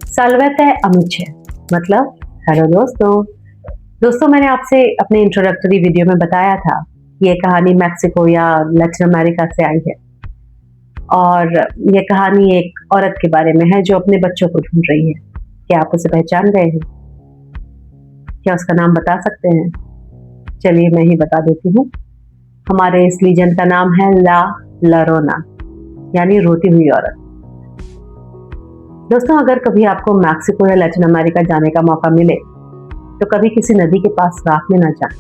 Salvete amiche मतलब hello दोस्तों मैंने आपसे अपने इंट्रोडक्टरी वीडियो में बताया था कि ये कहानी मैक्सिको या लैटिन अमेरिका से आई है और ये कहानी एक औरत के बारे में है जो अपने बच्चों को ढूंढ रही है। क्या आप उसे पहचान गए हैं? क्या उसका नाम बता सकते हैं? चलिए मैं ही बता देती हूँ। हमारे इस लीजेंड का नाम है ला लोरोना यानी रोती हुई औरत। दोस्तों अगर कभी आपको मैक्सिको या लैटिन अमेरिका जाने का मौका मिले तो कभी किसी नदी के पास रात में ना जाएं,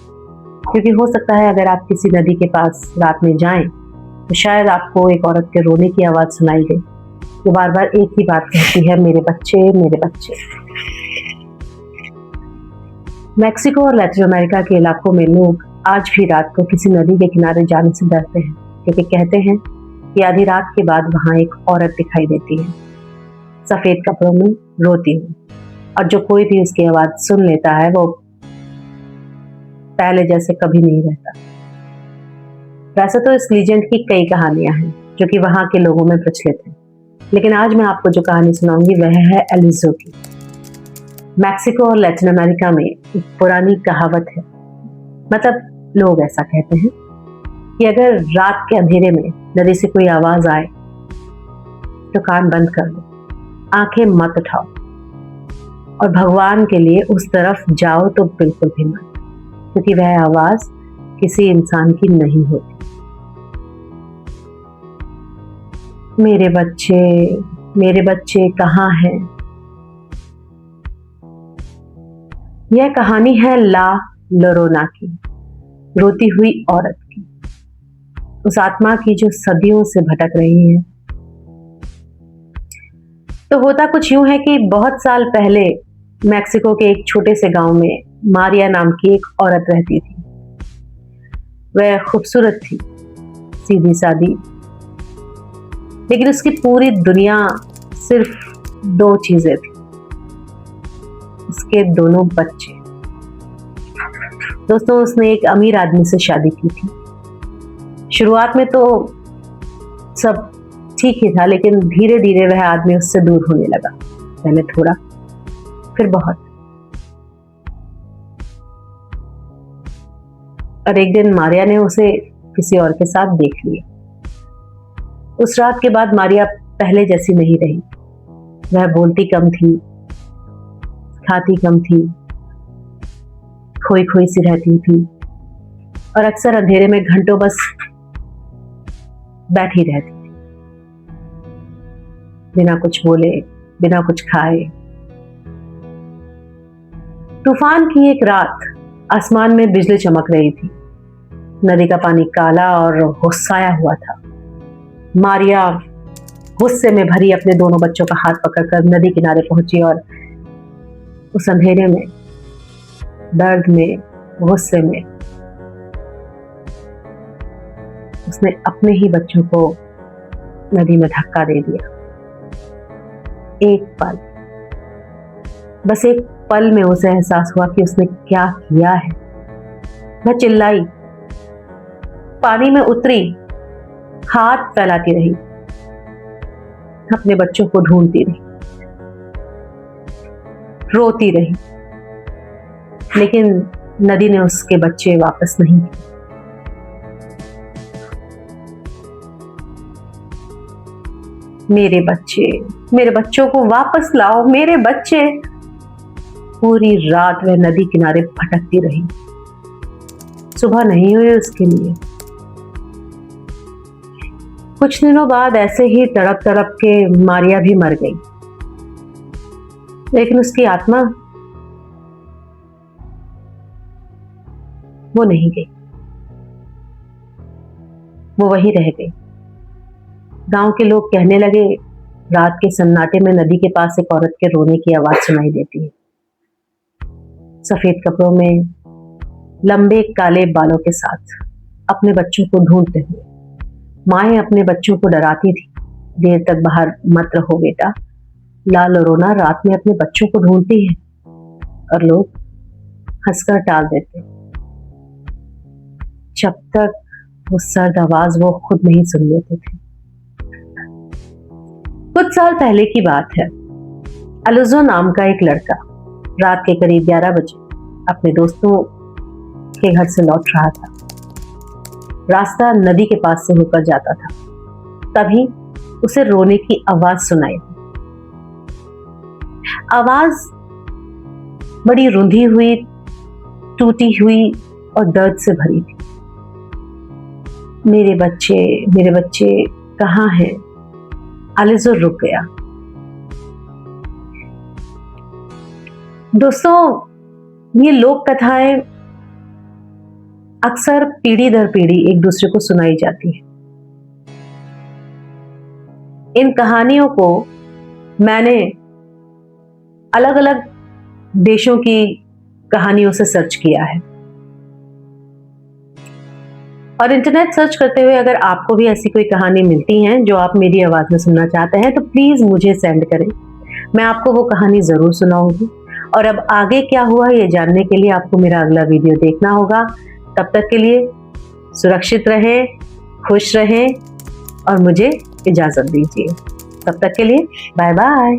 क्योंकि हो सकता है अगर आप किसी नदी के पास रात में जाएं तो शायद आपको एक औरत के रोने की आवाज सुनाई दे जो बार बार एक ही बात कहती है, मेरे बच्चे मेरे बच्चे। मैक्सिको और लैटिन अमेरिका के इलाकों में लोग आज भी रात को किसी नदी के किनारे जाने से डरते हैं, क्योंकि कहते हैं कि आधी रात के बाद वहां एक औरत दिखाई देती है सफेद कपड़ों में रोती हुई, और जो कोई भी उसकी आवाज सुन लेता है वो पहले जैसे कभी नहीं रहता। वैसे तो इस लीजेंड की कई कहानियां हैं जो कि वहां के लोगों में प्रचलित हैं, लेकिन आज मैं आपको जो कहानी सुनाऊंगी वह है एलिजो की। मैक्सिको और लैटिन अमेरिका में एक पुरानी कहावत है, मतलब लोग ऐसा कहते हैं कि अगर रात के अंधेरे में नदी से कोई आवाज आए तो कान बंद कर दो, आंखें मत उठाओ और भगवान के लिए उस तरफ जाओ तो बिल्कुल भी मत, क्योंकि वह आवाज किसी इंसान की नहीं होती। मेरे बच्चे कहाँ हैं? यह कहानी है ला लोरोना की, रोती हुई औरत की, उस आत्मा की जो सदियों से भटक रही है। तो होता कुछ यूं है कि बहुत साल पहले मैक्सिको के एक छोटे से गांव में मारिया नाम की एक औरत रहती थी। वह खूबसूरत थी, सीधी सादी, लेकिन उसकी पूरी दुनिया सिर्फ दो चीजें थी, उसके दोनों बच्चे। दोस्तों उसने एक अमीर आदमी से शादी की थी। शुरुआत में तो सब ठीक ही था, लेकिन धीरे धीरे वह आदमी उससे दूर होने लगा, पहले थोड़ा फिर बहुत। और एक दिन मारिया ने उसे किसी और के साथ देख लिया। उस रात के बाद मारिया पहले जैसी नहीं रही। वह बोलती कम थी, खाती कम थी, खोई खोई सी रहती थी और अक्सर अंधेरे में घंटों बस बैठी रहती थी, बिना कुछ बोले, बिना कुछ खाए। तूफान की एक रात आसमान में बिजली चमक रही थी, नदी का पानी काला और गुस्साया हुआ था। मारिया गुस्से में भरी अपने दोनों बच्चों का हाथ पकड़कर नदी किनारे पहुंची और उस अंधेरे में, दर्द में, गुस्से में उसने अपने ही बच्चों को नदी में धक्का दे दिया। एक पल, बस एक पल में उसे एहसास हुआ कि उसने क्या किया है। वह चिल्लाई, पानी में उतरी, हाथ फैलाती रही, अपने बच्चों को ढूंढती रही, रोती रही, लेकिन नदी ने उसके बच्चे वापस नहीं किए। मेरे बच्चों को वापस लाओ, मेरे बच्चे। पूरी रात वह नदी किनारे भटकती रही। सुबह नहीं हुई उसके लिए। कुछ दिनों बाद ऐसे ही तड़प तड़प के मारिया भी मर गई, लेकिन उसकी आत्मा वो नहीं गई, वो वहीं रह गई। गांव के लोग कहने लगे, रात के सन्नाटे में नदी के पास एक औरत के रोने की आवाज सुनाई देती है, सफेद कपड़ों में, लंबे काले बालों के साथ, अपने बच्चों को ढूंढते हुए। माएं अपने बच्चों को डराती थी, देर तक बाहर मत रहो बेटा, ला लोरोना रात में अपने बच्चों को ढूंढती है। और लोग हंसकर टाल देते, जब तक वो सर्द आवाज वो खुद नहीं सुन लेते थे। कुछ साल पहले की बात है, अलुजो नाम का एक लड़का रात के करीब 11 बजे अपने दोस्तों के घर से लौट रहा था। रास्ता नदी के पास से होकर जाता था। तभी उसे रोने की आवाज सुनाई। आवाज बड़ी रुंधी हुई, टूटी हुई और दर्द से भरी थी। मेरे बच्चे कहाँ हैं? अलिजो रुक गया। दोस्तों, ये लोक कथाएं अक्सर पीढ़ी दर पीढ़ी एक दूसरे को सुनाई जाती है। इन कहानियों को मैंने अलग अलग देशों की कहानियों से सर्च किया है और इंटरनेट सर्च करते हुए अगर आपको भी ऐसी कोई कहानी मिलती है जो आप मेरी आवाज में सुनना चाहते हैं तो प्लीज मुझे सेंड करें। मैं आपको वो कहानी जरूर सुनाऊंगी। और अब आगे क्या हुआ ये जानने के लिए आपको मेरा अगला वीडियो देखना होगा। तब तक के लिए सुरक्षित रहें, खुश रहें और मुझे इजाजत दीजिए। तब तक के लिए बाय बाय।